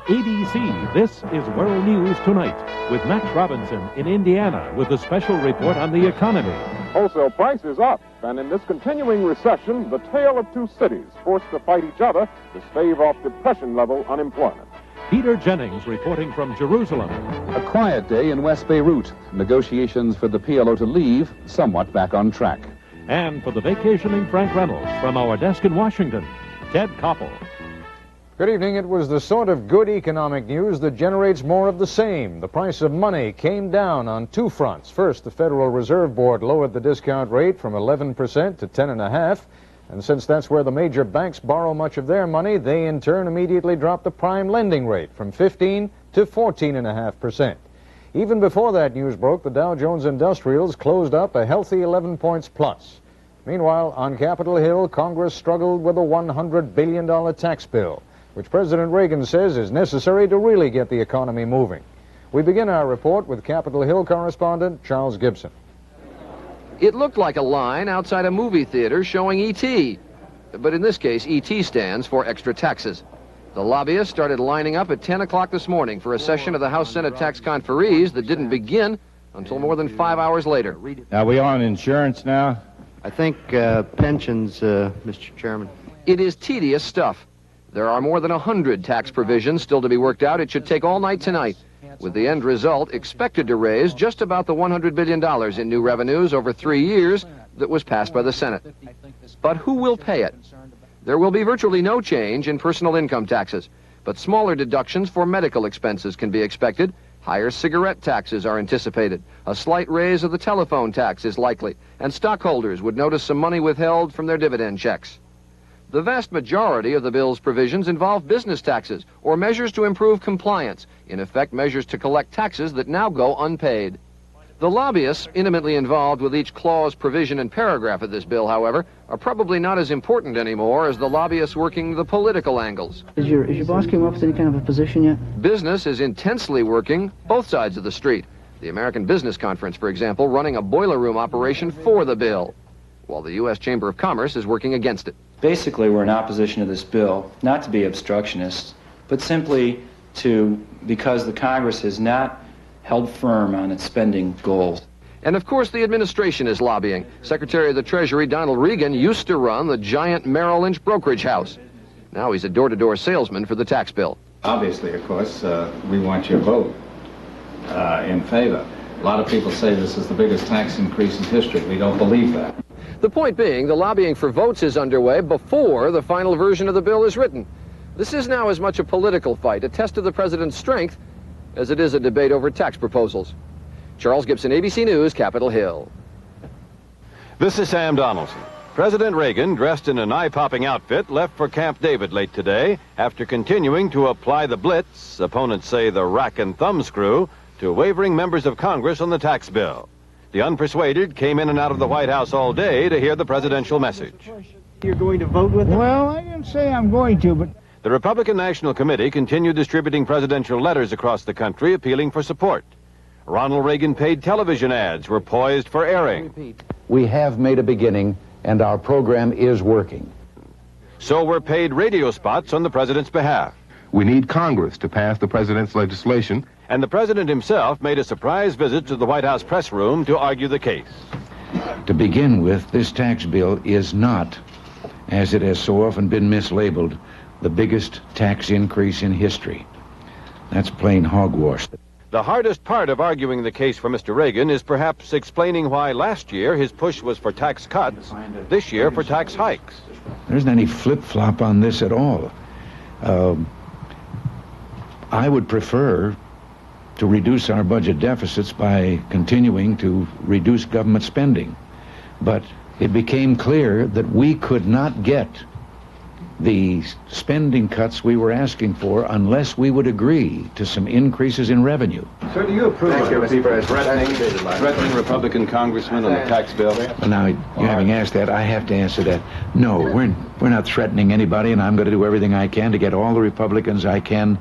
ABC, this is World News Tonight with Max Robinson in Indiana with a special report on the economy. Wholesale prices up, and in this continuing recession, the tale of two cities forced to fight each other to stave off depression-level unemployment. Peter Jennings reporting from Jerusalem. A quiet day in West Beirut. Negotiations for the PLO to leave somewhat back on track. And for the vacationing Frank Reynolds from our desk in Washington, Ted Koppel. Good evening. It was the sort of good economic news that generates more of the same. The price of money came down on two fronts. First, the Federal Reserve Board lowered the discount rate from 11% to 10.5%. And since that's where the major banks borrow much of their money, they in turn immediately dropped the prime lending rate from 15 to 14.5%. Even before that news broke, the Dow Jones Industrials closed up a healthy 11 points plus. Meanwhile, on Capitol Hill, Congress struggled with a $100 billion tax bill, which President Reagan says is necessary to really get the economy moving. We begin our report with Capitol Hill correspondent Charles Gibson. It looked like a line outside a movie theater showing E.T., but in this case, E.T. stands for extra taxes. The lobbyists started lining up at 10 o'clock this morning for a session of the House-Senate tax conferees that didn't begin until more than 5 hours later. Are we on insurance now? I think pensions, Mr. Chairman. It is tedious stuff. There are more than 100 tax provisions still to be worked out. It should take all night tonight, with the end result expected to raise just about the $100 billion in new revenues over 3 years that was passed by the Senate. But who will pay it? There will be virtually no change in personal income taxes, but smaller deductions for medical expenses can be expected. Higher cigarette taxes are anticipated. A slight raise of the telephone tax is likely, and stockholders would notice some money withheld from their dividend checks. The vast majority of the bill's provisions involve business taxes or measures to improve compliance, in effect measures to collect taxes that now go unpaid. The lobbyists intimately involved with each clause, provision, and paragraph of this bill, however, are probably not as important anymore as the lobbyists working the political angles. Is your boss came up with any kind of a position yet? Business is intensely working both sides of the street. The American Business Conference, for example, running a boiler room operation for the bill, while the U.S. Chamber of Commerce is working against it. Basically, we're in opposition to this bill, not to be obstructionists, but simply because the Congress has not held firm on its spending goals. And of course, the administration is lobbying. Secretary of the Treasury Donald Regan used to run the giant Merrill Lynch brokerage house. Now he's a door-to-door salesman for the tax bill. Obviously, of course, we want your vote in favor. A lot of people say this is the biggest tax increase in history. We don't believe that. The point being, the lobbying for votes is underway before the final version of the bill is written. This is now as much a political fight, a test of the president's strength, as it is a debate over tax proposals. Charles Gibson, ABC News, Capitol Hill. This is Sam Donaldson. President Reagan, dressed in an eye-popping outfit, left for Camp David late today after continuing to apply the blitz, opponents say the rack and thumb screw, to wavering members of Congress on the tax bill. The unpersuaded came in and out of the White House all day to hear the presidential message. You're going to vote with them? Well, I didn't say I'm going to, but... The Republican National Committee continued distributing presidential letters across the country appealing for support. Ronald Reagan paid television ads were poised for airing. We have made a beginning, and our program is working. So were paid radio spots on the president's behalf. We need Congress to pass the president's legislation. And the president himself made a surprise visit to the White House press room to argue the case. To begin with, this tax bill is not, as it has so often been mislabeled, the biggest tax increase in history. That's plain hogwash. The hardest part of arguing the case for Mr. Reagan is perhaps explaining why last year his push was for tax cuts, this year for tax hikes. There isn't any flip-flop on this at all. I would prefer to reduce our budget deficits by continuing to reduce government spending. But it became clear that we could not get the spending cuts we were asking for unless we would agree to some increases in revenue. Sir, do you approve of people threatening Republican congressmen on the tax bill? Well, now, you having asked that, I have to answer that. No, we're not threatening anybody, and I'm going to do everything I can to get all the Republicans I can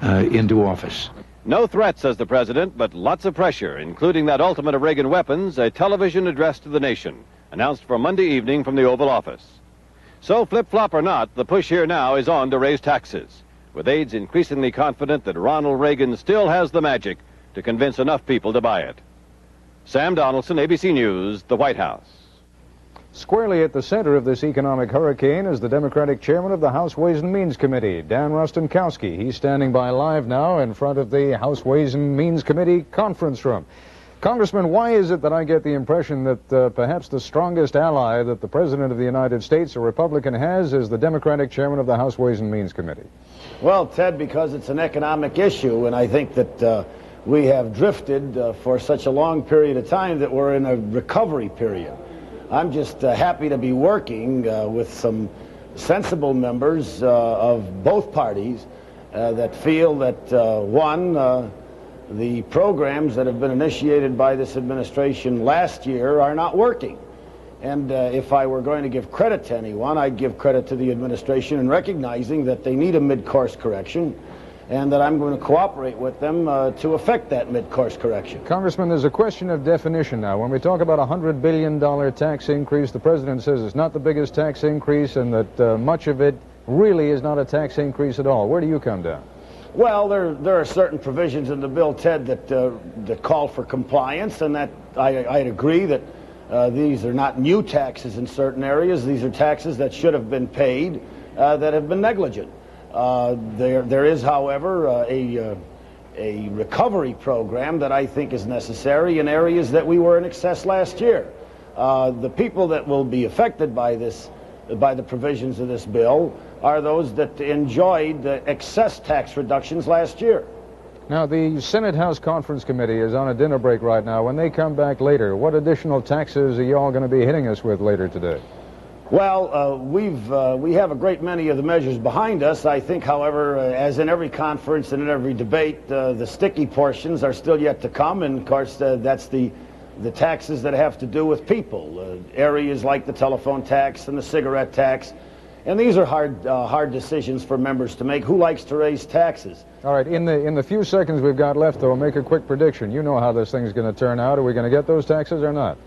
into office. No threat, says the president, but lots of pressure, including that ultimate of Reagan weapons, a television address to the nation, announced for Monday evening from the Oval Office. So, flip-flop or not, the push here now is on to raise taxes. with aides increasingly confident that Ronald Reagan still has the magic to convince enough people to buy it. Sam Donaldson, ABC News, the White House. Squarely at the center of this economic hurricane is the Democratic chairman of the House Ways and Means Committee, Dan Rostenkowski. He's standing by live now in front of the House Ways and Means Committee conference room. Congressman, why is it that I get the impression that perhaps the strongest ally that the President of the United States, a Republican, has is the Democratic chairman of the House Ways and Means Committee? Well, Ted, because it's an economic issue, and I think that we have drifted for such a long period of time that we're in a recovery period. I'm just happy to be working with some sensible members of both parties that feel that, one, the programs that have been initiated by this administration last year are not working. And if I were going to give credit to anyone, I'd give credit to the administration in recognizing that they need a mid-course correction, and that I'm going to cooperate with them to effect that mid-course correction. Congressman, there's a question of definition now. When we talk about a $100 billion tax increase, the President says it's not the biggest tax increase and that much of it really is not a tax increase at all. Where do you come down? Well, there are certain provisions in the bill, Ted, that call for compliance, and that I'd agree that these are not new taxes in certain areas. These are taxes that should have been paid that have been negligent. There is, however, a recovery program that I think is necessary in areas that we were in excess last year. The people that will be affected by the provisions of this bill are those that enjoyed the excess tax reductions last year. Now, the Senate House Conference Committee is on a dinner break right now. When they come back later, what additional taxes are you all going to be hitting us with later today? Well, we have a great many of the measures behind us. I think, however, as in every conference and in every debate, the sticky portions are still yet to come. And, of course, that's the taxes that have to do with people, areas like the telephone tax and the cigarette tax. And these are hard decisions for members to make. Who likes to raise taxes? All right, in the few seconds we've got left, though, make a quick prediction. You know how this thing's going to turn out. Are we going to get those taxes or not?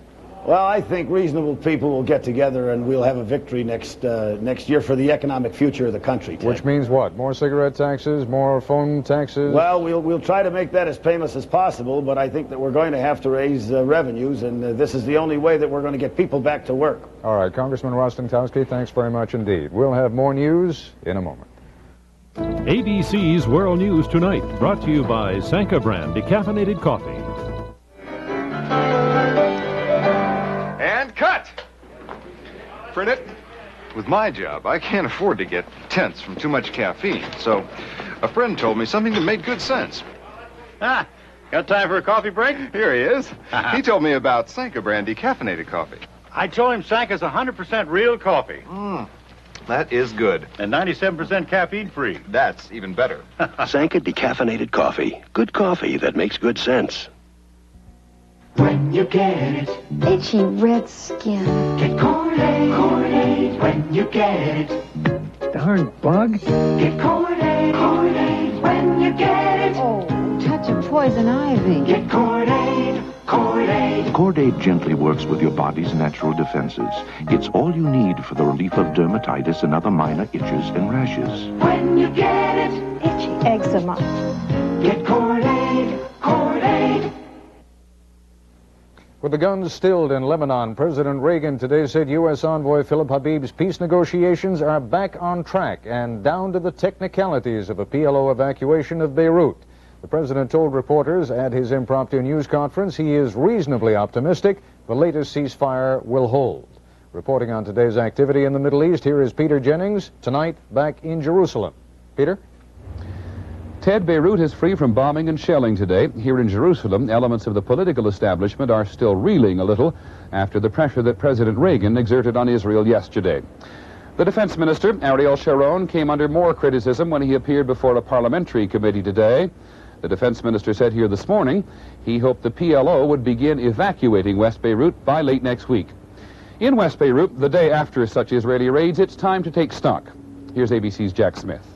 Well, I think reasonable people will get together and we'll have a victory next year for the economic future of the country, Ted. Which means what? More cigarette taxes, more phone taxes? Well, we'll try to make that as painless as possible, but I think that we're going to have to raise revenues, and this is the only way that we're going to get people back to work. All right, Congressman Rostenkowski, thanks very much indeed. We'll have more news in a moment. ABC's World News Tonight, brought to you by Sanka brand decaffeinated coffee. And cut! Print it. With my job, I can't afford to get tense from too much caffeine, so a friend told me something that made good sense. Ah, got time for a coffee break? Here he is. He told me about Sanka brand decaffeinated coffee. I told him Sanka's 100% real coffee. That is good. And 97% caffeine-free. That's even better. Sanka decaffeinated coffee. Good coffee that makes good sense. When you get it. Itchy red skin. Get Cordaid. Cordaid when you get it. Darn bug. Get Cordaid. Cordaid when you get it. Oh, touch of poison ivy. Get Cordaid. Cordaid. Cordaid gently works with your body's natural defenses. It's all you need for the relief of dermatitis and other minor itches and rashes. When you get it. Itchy eczema. Get Cordaid. Cordaid. With the guns stilled in Lebanon, President Reagan today said U.S. envoy Philip Habib's peace negotiations are back on track and down to the technicalities of a PLO evacuation of Beirut. The president told reporters at his impromptu news conference he is reasonably optimistic the latest ceasefire will hold. Reporting on today's activity in the Middle East, here is Peter Jennings, tonight back in Jerusalem. Peter? Ted, Beirut is free from bombing and shelling today. Here in Jerusalem, elements of the political establishment are still reeling a little after the pressure that President Reagan exerted on Israel yesterday. The defense minister, Ariel Sharon, came under more criticism when he appeared before a parliamentary committee today. The defense minister said here this morning he hoped the PLO would begin evacuating West Beirut by late next week. In West Beirut, the day after such Israeli raids, it's time to take stock. Here's ABC's Jack Smith.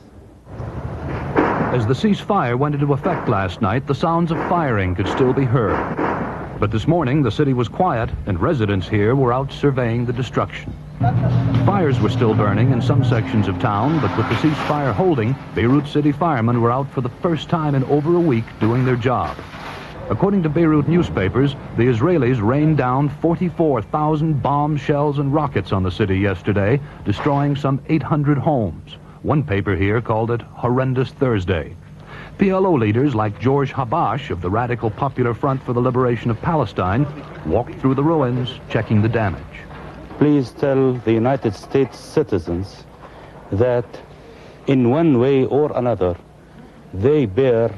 As the ceasefire went into effect last night, the sounds of firing could still be heard. But this morning, the city was quiet, and residents here were out surveying the destruction. Fires were still burning in some sections of town, but with the ceasefire holding, Beirut city firemen were out for the first time in over a week doing their job. According to Beirut newspapers, the Israelis rained down 44,000 bombs, shells, and rockets on the city yesterday, destroying some 800 homes. One paper here called it Horrendous Thursday. PLO leaders like George Habash of the Radical Popular Front for the Liberation of Palestine walked through the ruins, checking the damage. Please tell the United States citizens that in one way or another, they bear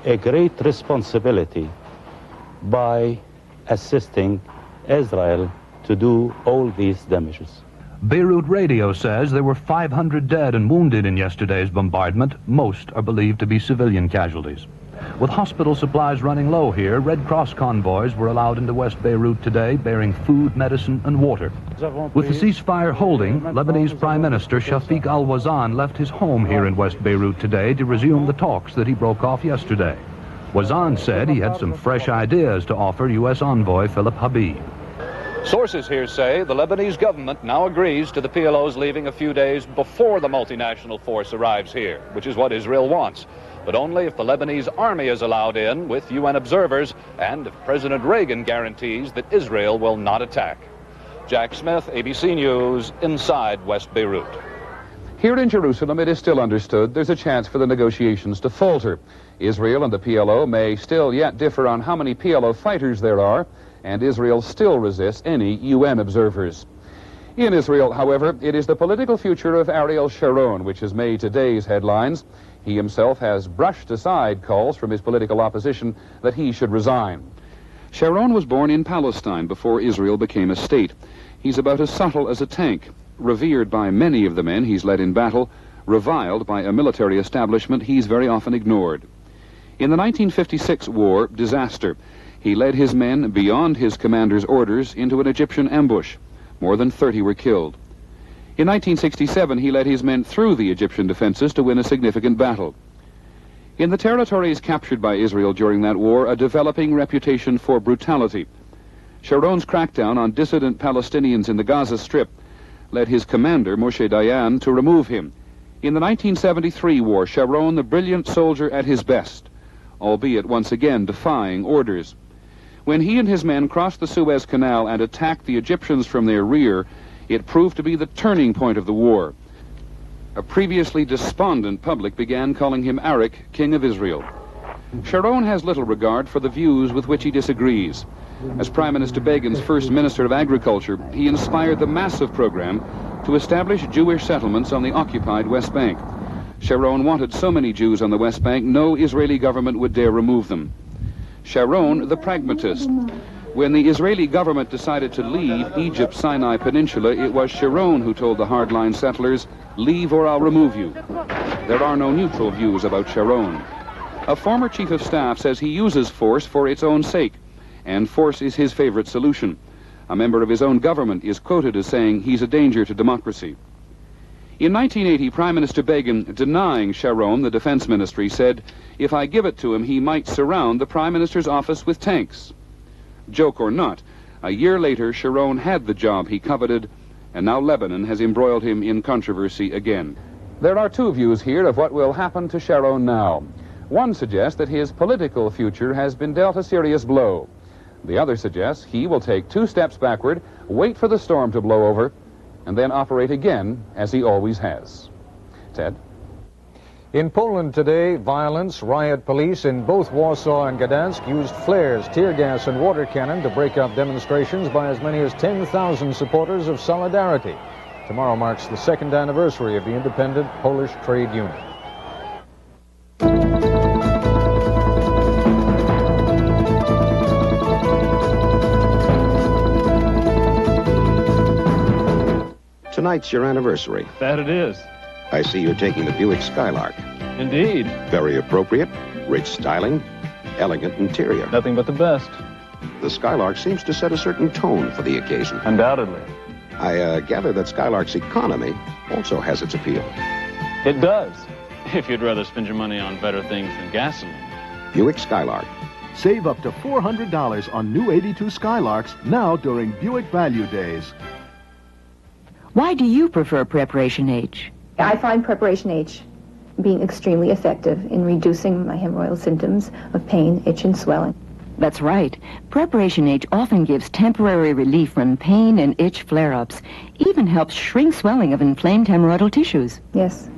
a great responsibility by assisting Israel to do all these damages. Beirut radio says there were 500 dead and wounded in yesterday's bombardment. Most are believed to be civilian casualties. With hospital supplies running low here, Red Cross convoys were allowed into West Beirut today, bearing food, medicine, and water. With the ceasefire holding, Lebanese Prime Minister Shafiq al-Wazan left his home here in West Beirut today to resume the talks that he broke off yesterday. Wazan said he had some fresh ideas to offer U.S. envoy Philip Habib. Sources here say the Lebanese government now agrees to the PLO's leaving a few days before the multinational force arrives here, which is what Israel wants, but only if the Lebanese army is allowed in with UN observers and if President Reagan guarantees that Israel will not attack. Jack Smith, ABC News, inside West Beirut. Here in Jerusalem, it is still understood there's a chance for the negotiations to falter. Israel and the PLO may still yet differ on how many PLO fighters there are, and Israel still resists any UN observers. In Israel, however, it is the political future of Ariel Sharon which has made today's headlines. He himself has brushed aside calls from his political opposition that he should resign. Sharon was born in Palestine before Israel became a state. He's about as subtle as a tank, revered by many of the men he's led in battle, reviled by a military establishment he's very often ignored. In the 1956 war, disaster, he led his men beyond his commander's orders into an Egyptian ambush. More than 30 were killed. In 1967, he led his men through the Egyptian defenses to win a significant battle. In the territories captured by Israel during that war, a developing reputation for brutality. Sharon's crackdown on dissident Palestinians in the Gaza Strip led his commander, Moshe Dayan, to remove him. In the 1973 war, Sharon, the brilliant soldier at his best, albeit once again defying orders. When he and his men crossed the Suez Canal and attacked the Egyptians from their rear, it proved to be the turning point of the war. A previously despondent public began calling him Arik, King of Israel. Sharon has little regard for the views with which he disagrees. As Prime Minister Begin's first Minister of Agriculture, he inspired the massive program to establish Jewish settlements on the occupied West Bank. Sharon wanted so many Jews on the West Bank, no Israeli government would dare remove them. Sharon, the pragmatist. When the Israeli government decided to leave Egypt's Sinai Peninsula, it was Sharon who told the hardline settlers, "Leave or I'll remove you." There are no neutral views about Sharon. A former chief of staff says he uses force for its own sake, and force is his favorite solution. A member of his own government is quoted as saying he's a danger to democracy. In 1980, Prime Minister Begin, denying Sharon the defense ministry, said, "If I give it to him, he might surround the Prime Minister's office with tanks." Joke or not, a year later, Sharon had the job he coveted, and now Lebanon has embroiled him in controversy again. There are two views here of what will happen to Sharon now. One suggests that his political future has been dealt a serious blow. The other suggests he will take 2 steps backward, wait for the storm to blow over, and then operate again as he always has. Ted? In Poland today, violence, riot police in both Warsaw and Gdansk used flares, tear gas, and water cannon to break up demonstrations by as many as 10,000 supporters of Solidarity. Tomorrow marks the 2nd anniversary of the independent Polish trade union. Tonight's your anniversary. That it is. I see you're taking the Buick Skylark. Indeed. Very appropriate, rich styling, elegant interior. Nothing but the best. The Skylark seems to set a certain tone for the occasion. Undoubtedly. I gather that Skylark's economy also has its appeal. It does, if you'd rather spend your money on better things than gasoline. Buick Skylark. Save up to $400 on new 82 Skylarks now during Buick Value Days. Why do you prefer Preparation H? I find Preparation H being extremely effective in reducing my hemorrhoidal symptoms of pain, itch, and swelling. That's right. Preparation H often gives temporary relief from pain and itch flare-ups. Even helps shrink swelling of inflamed hemorrhoidal tissues. Yes.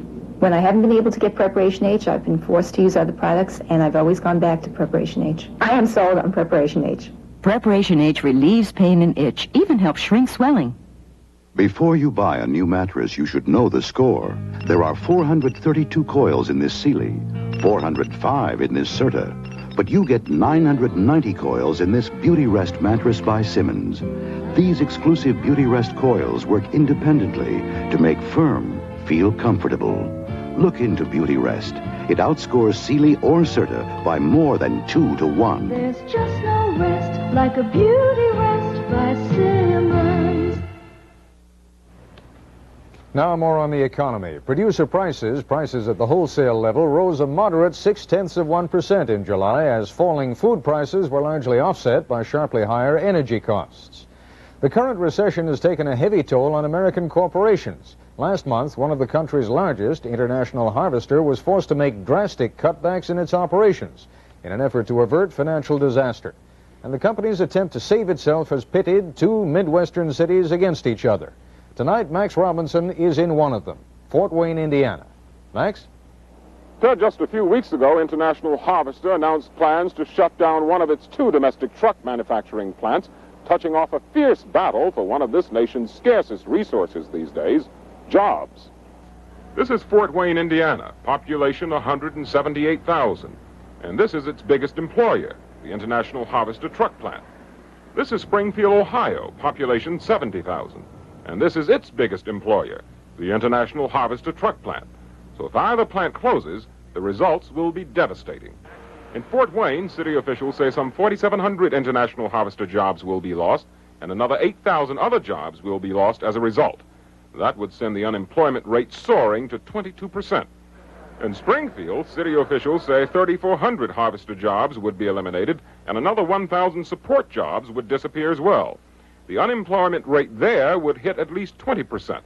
When I haven't been able to get Preparation H, I've been forced to use other products, and I've always gone back to Preparation H. I am sold on Preparation H. Preparation H relieves pain and itch, even helps shrink swelling. Before you buy a new mattress, you should know the score. There are 432 coils in this Sealy, 405 in this Serta, but you get 990 coils in this Beauty Rest mattress by Simmons. These exclusive Beauty Rest coils work independently to make firm feel comfortable. Look into Beauty Rest. It outscores Sealy or Serta by more than 2 to 1. There's just no rest like a Beauty Rest by Simmons. Now more on the economy. Producer prices at the wholesale level rose a moderate 0.6% in July as falling food prices were largely offset by sharply higher energy costs. The current recession has taken a heavy toll on American corporations. Last month, one of the country's largest, International Harvester, was forced to make drastic cutbacks in its operations in an effort to avert financial disaster. And the company's attempt to save itself has pitted two Midwestern cities against each other. Tonight, Max Robinson is in one of them, Fort Wayne, Indiana. Max? Ted, just a few weeks ago, International Harvester announced plans to shut down one of its 2 domestic truck manufacturing plants, touching off a fierce battle for one of this nation's scarcest resources these days, jobs. This is Fort Wayne, Indiana, population 178,000. And this is its biggest employer, the International Harvester truck plant. This is Springfield, Ohio, population 70,000. And this is its biggest employer, the International Harvester truck plant. So if either plant closes, the results will be devastating. In Fort Wayne, city officials say some 4,700 International Harvester jobs will be lost, and another 8,000 other jobs will be lost as a result. That would send the unemployment rate soaring to 22%. In Springfield, city officials say 3,400 harvester jobs would be eliminated, and another 1,000 support jobs would disappear as well. The unemployment rate there would hit at least 20%.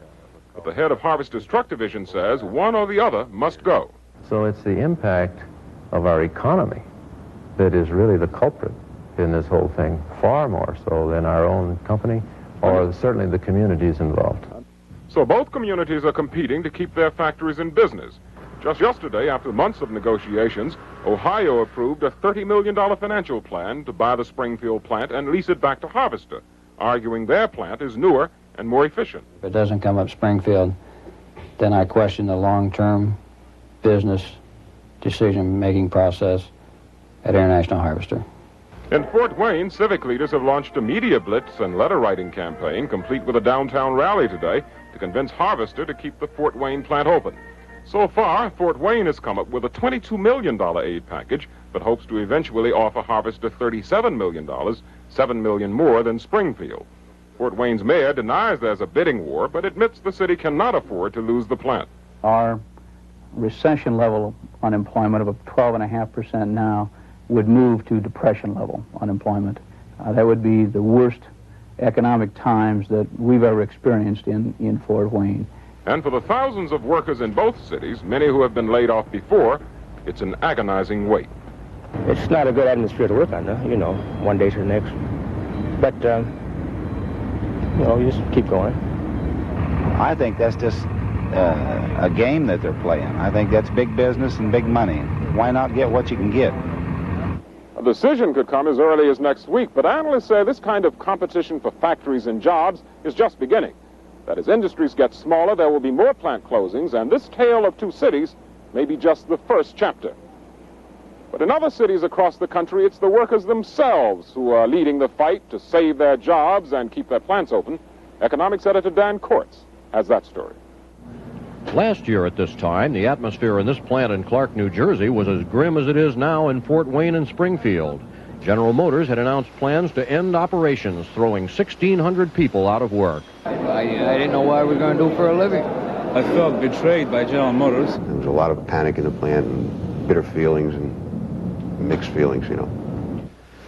But the head of Harvester's truck division says one or the other must go. So it's the impact of our economy that is really the culprit in this whole thing, far more so than our own company or certainly the communities involved. So both communities are competing to keep their factories in business. Just yesterday, after months of negotiations, Ohio approved a $30 million financial plan to buy the Springfield plant and lease it back to Harvester, arguing their plant is newer and more efficient. If it doesn't come up Springfield, then I question the long-term business decision-making process at International Harvester. In Fort Wayne, civic leaders have launched a media blitz and letter-writing campaign, complete with a downtown rally today, to convince Harvester to keep the Fort Wayne plant open. So far, Fort Wayne has come up with a $22 million aid package, but hopes to eventually offer Harvester $37 million, $7 million more than Springfield. Fort Wayne's mayor denies there's a bidding war, but admits the city cannot afford to lose the plant. Our recession level unemployment of 12.5% now would move to depression level unemployment. That would be the worst economic times that we've ever experienced in Fort Wayne. And for the thousands of workers in both cities, many who have been laid off before, it's an agonizing wait. It's not a good atmosphere to work under, one day to the next. But, you just keep going. I think that's just a game that they're playing. I think that's big business and big money. Why not get what you can get? A decision could come as early as next week, but analysts say this kind of competition for factories and jobs is just beginning. That as industries get smaller, there will be more plant closings, and this tale of two cities may be just the first chapter. But in other cities across the country, it's the workers themselves who are leading the fight to save their jobs and keep their plants open. Economics editor Dan Kortz has that story. Last year at this time, the atmosphere in this plant in Clark, New Jersey was as grim as it is now in Fort Wayne and Springfield. General Motors had announced plans to end operations, throwing 1,600 people out of work. I didn't know what I was going to do for a living. I felt betrayed by General Motors. There was a lot of panic in the plant and bitter feelings and mixed feelings,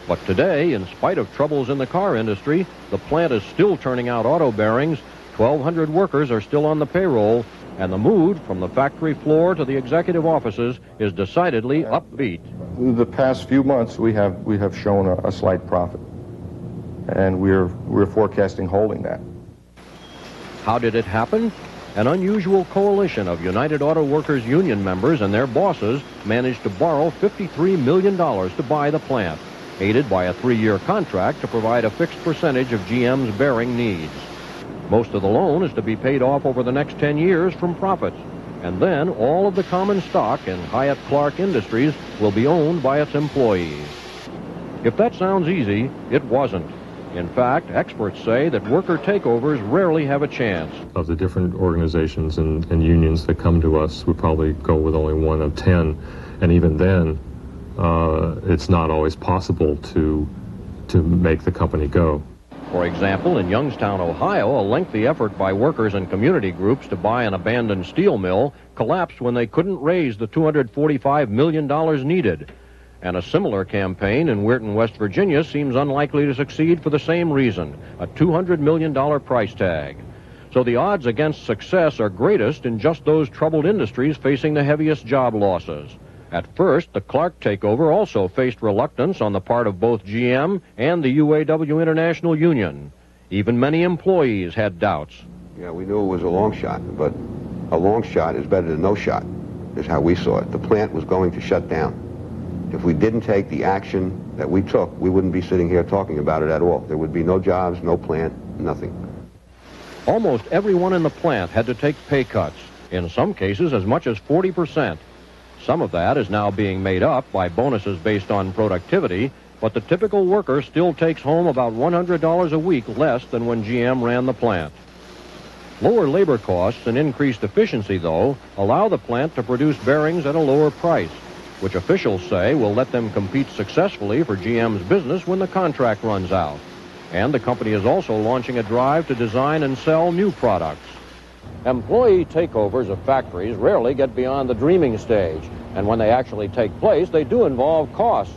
But today, in spite of troubles in the car industry, the plant is still turning out auto bearings, 1,200 workers are still on the payroll, and the mood from the factory floor to the executive offices is decidedly upbeat. The past few months, we have shown a slight profit, and we're forecasting holding that. How did it happen? An unusual coalition of United Auto Workers Union members and their bosses managed to borrow $53 million to buy the plant, aided by a 3-year contract to provide a fixed percentage of GM's bearing needs. Most of the loan is to be paid off over the next 10 years from profits, and then all of the common stock in Hyatt Clark Industries will be owned by its employees. If that sounds easy, it wasn't. In fact, experts say that worker takeovers rarely have a chance. Of the different organizations and unions that come to us, we probably go with only 1 of 10, and even then, it's not always possible to make the company go. For example, in Youngstown, Ohio, a lengthy effort by workers and community groups to buy an abandoned steel mill collapsed when they couldn't raise the $245 million needed. And a similar campaign in Weirton, West Virginia seems unlikely to succeed for the same reason, a $200 million price tag. So the odds against success are greatest in just those troubled industries facing the heaviest job losses. At first, the Clark takeover also faced reluctance on the part of both GM and the UAW International Union. Even many employees had doubts. Yeah, we knew it was a long shot, but a long shot is better than no shot, is how we saw it. The plant was going to shut down. If we didn't take the action that we took, we wouldn't be sitting here talking about it at all. There would be no jobs, no plant, nothing. Almost everyone in the plant had to take pay cuts, in some cases as much as 40%. Some of that is now being made up by bonuses based on productivity, but the typical worker still takes home about $100 a week less than when GM ran the plant. Lower labor costs and increased efficiency, though, allow the plant to produce bearings at a lower price, which officials say will let them compete successfully for GM's business when the contract runs out. And the company is also launching a drive to design and sell new products. Employee takeovers of factories rarely get beyond the dreaming stage, and when they actually take place, they do involve costs.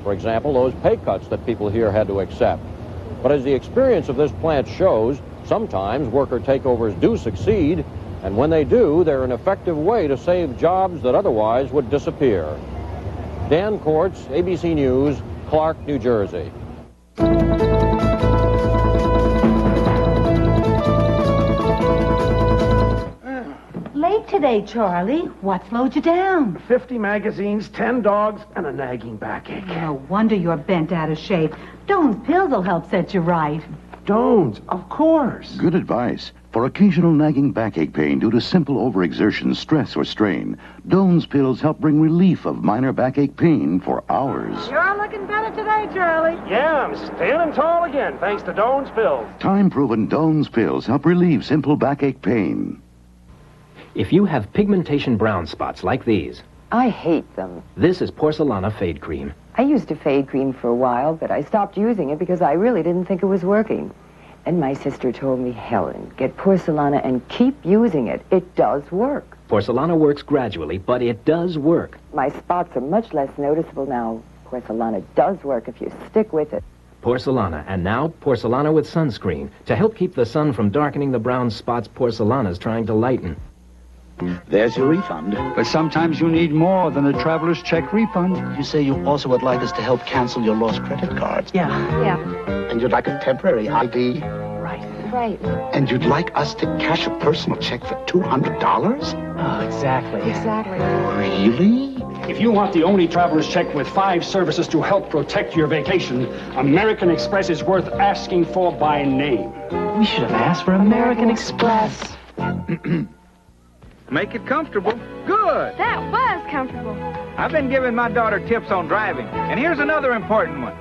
For example, those pay cuts that people here had to accept. But as the experience of this plant shows, sometimes worker takeovers do succeed, and when they do, they're an effective way to save jobs that otherwise would disappear. Dan Courts, ABC News, Clark, New Jersey. Late today, Charlie. What slowed you down? 50 magazines, 10 dogs, and a nagging backache. No wonder you're bent out of shape. Doan's pills will help set you right. Doan's, of course. Good advice. For occasional nagging backache pain due to simple overexertion, stress, or strain, Doan's pills help bring relief of minor backache pain for hours. You're looking better today, Charlie. Yeah, I'm standing tall again, thanks to Doan's pills. Time-proven Doan's pills help relieve simple backache pain. If you have pigmentation brown spots like these, I hate them. This is Porcelana Fade Cream. I used a fade cream for a while, but I stopped using it because I really didn't think it was working. And my sister told me, Helen, get Porcelana and keep using it. It does work. Porcelana works gradually, but it does work. My spots are much less noticeable now. Porcelana does work if you stick with it. Porcelana, and now Porcelana with sunscreen to help keep the sun from darkening the brown spots Porcelana's trying to lighten. There's your refund. But sometimes you need more than a traveler's check refund. You say you also would like us to help cancel your lost credit cards. Yeah. And you'd like a temporary ID. Right. And you'd like us to cash a personal check for $200? Oh, exactly. Really? If you want the only traveler's check with 5 services to help protect your vacation, American Express is worth asking for by name. We should have asked for American Express. Make it comfortable. Good. That was comfortable. I've been giving my daughter tips on driving. And here's another important one.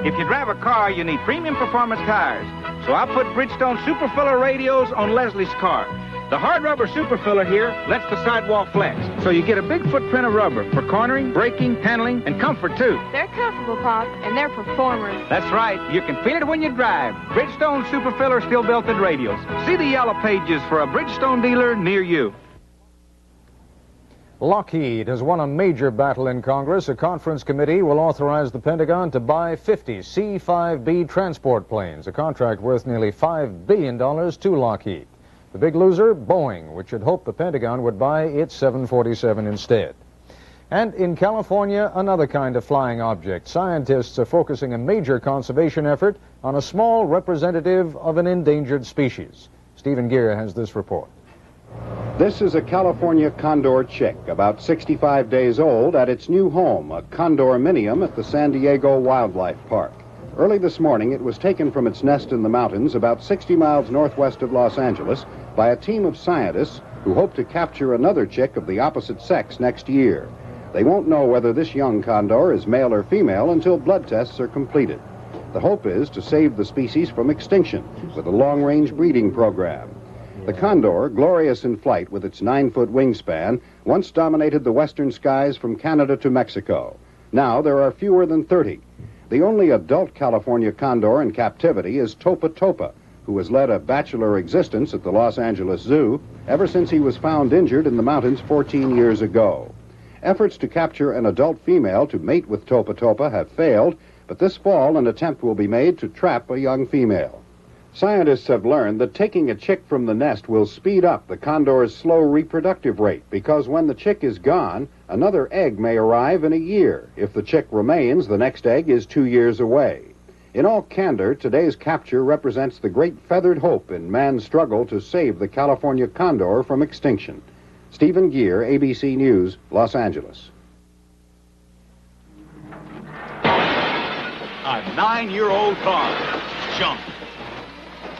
If you drive a car, you need premium performance tires. So I put Bridgestone Super Filler radios on Leslie's car. The hard rubber Super Filler here lets the sidewall flex. So you get a big footprint of rubber for cornering, braking, handling, and comfort, too. They're comfortable, Pop, and they're performers. That's right. You can feel it when you drive. Bridgestone Super Filler steel belted radials. See the yellow pages for a Bridgestone dealer near you. Lockheed has won a major battle in Congress. A conference committee will authorize the Pentagon to buy 50 C-5B transport planes, a contract worth nearly $5 billion to Lockheed. The big loser, Boeing, which had hoped the Pentagon would buy its 747 instead. And in California, another kind of flying object. Scientists are focusing a major conservation effort on a small representative of an endangered species. Stephen Gear has this report. This is a California condor chick, about 65 days old, at its new home, a Condorminium at the San Diego Wildlife Park. Early this morning, it was taken from its nest in the mountains about 60 miles northwest of Los Angeles by a team of scientists who hope to capture another chick of the opposite sex next year. They won't know whether this young condor is male or female until blood tests are completed. The hope is to save the species from extinction with a long-range breeding program. The condor, glorious in flight with its 9-foot wingspan, once dominated the western skies from Canada to Mexico. Now there are fewer than 30. The only adult California condor in captivity is Topa Topa, who has led a bachelor existence at the Los Angeles Zoo ever since he was found injured in the mountains 14 years ago. Efforts to capture an adult female to mate with Topa Topa have failed, but this fall an attempt will be made to trap a young female. Scientists have learned that taking a chick from the nest will speed up the condor's slow reproductive rate because when the chick is gone, another egg may arrive in a year. If the chick remains, the next egg is 2 years away. In all candor, today's capture represents the great feathered hope in man's struggle to save the California condor from extinction. Stephen Gear, ABC News, Los Angeles. A 9-year-old car. Jump.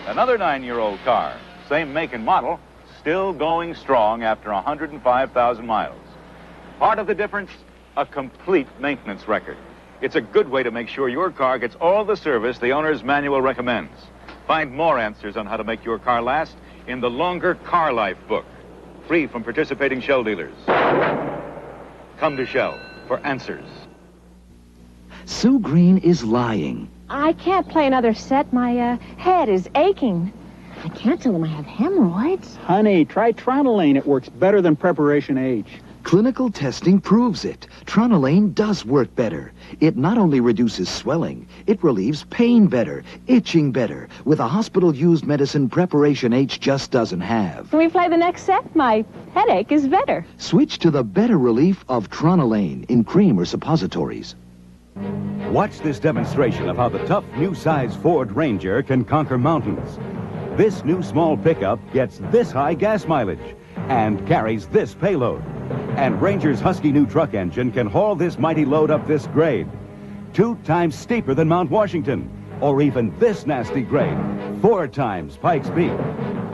Another 9-year-old car, same make and model, still going strong after 105,000 miles. Part of the difference, a complete maintenance record. It's a good way to make sure your car gets all the service the owner's manual recommends. Find more answers on how to make your car last in the Longer Car Life book, free from participating Shell dealers. Come to Shell for answers. Sue Green is lying. I can't play another set. My head is aching. I can't tell them I have hemorrhoids. Honey, try Tronolane. It works better than Preparation H. Clinical testing proves it. Tronolane does work better. It not only reduces swelling, it relieves pain better, itching better, with a hospital-used medicine Preparation H just doesn't have. Can we play the next set? My headache is better. Switch to the better relief of Tronolane in cream or suppositories. Watch this demonstration of how the tough new-size Ford Ranger can conquer mountains. This new small pickup gets this high gas mileage and carries this payload. And Ranger's husky new truck engine can haul this mighty load up this grade, 2 times steeper than Mount Washington, or even this nasty grade, 4 times Pikes Peak.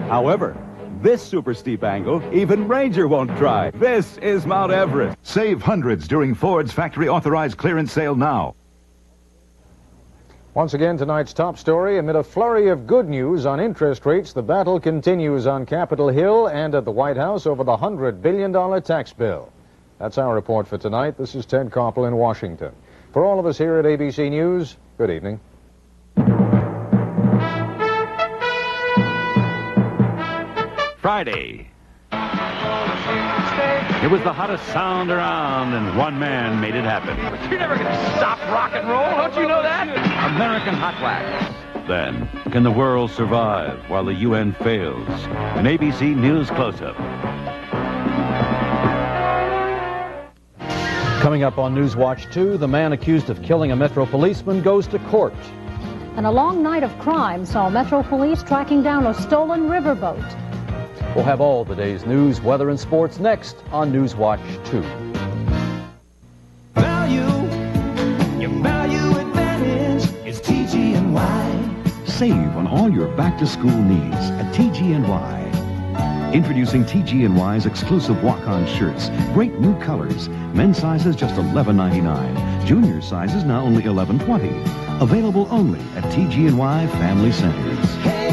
However, this super steep angle, even Ranger won't try. This is Mount Everest. Save hundreds during Ford's factory-authorized clearance sale now. Once again, tonight's top story. Amid a flurry of good news on interest rates, the battle continues on Capitol Hill and at the White House over the $100 billion tax bill. That's our report for tonight. This is Ted Koppel in Washington. For all of us here at ABC News, good evening. Friday. It was the hottest sound around, and one man made it happen. You're never going to stop rock and roll, don't you know that? American Hot Wax. Then, can the world survive while the UN fails? An ABC News close-up. Coming up on Newswatch 2, the man accused of killing a Metro policeman goes to court. And a long night of crime saw Metro Police tracking down a stolen riverboat. We'll have all the day's news, weather, and sports next on Newswatch 2. Your value advantage is TG&Y. Save on all your back-to-school needs at TG&Y. Introducing TG&Y's exclusive walk-on shirts. Great new colors. Men's sizes just $11.99. Junior sizes now only $11.20. Available only at TG&Y Family Centers. Hey.